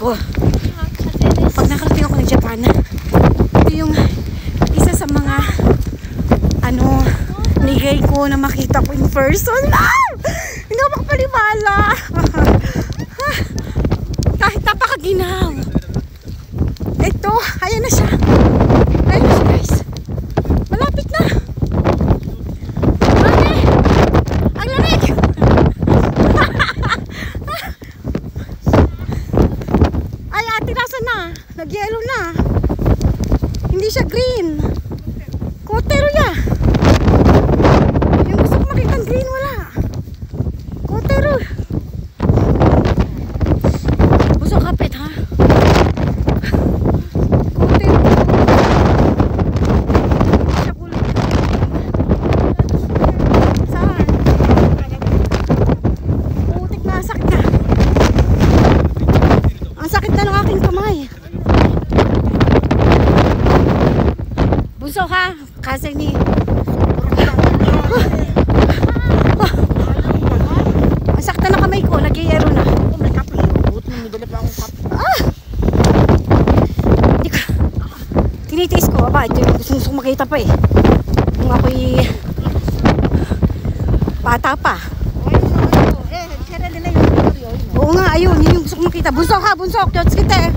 ako. Pag nakarating ako ng Japan, ito yung isa sa mga nigay ko na makita ko in person. Hindi ako makapaniwala. Kahit napakaginaw. Ito, ayan na siya. Ayan na siya, guys. Malapit na. Mami! Ang lamig! Ay, ate, nasa na? Nag-yellow na. Hindi siya green. Kotero ya. Yung gusto ko makita ang green, wala. Kotero. Busok kapit, ha? Kotero. Siya kulay. Saan? Putik na, sakit na. Ang sakit na ng aking kamay. Busok, ha? Kasi ni masakta na kamay ko, nag-iero na. May kape. Buti mo dala pa akong kape. Hindi ko tinitiis ko, aba, ito yung gusto kong makita pa eh. Kung ako'y bata pa. Sira nila yung video. Oo nga, ayun, yun yung gusto kong makita. Bunsok ha, bunsok, Diyos kita eh.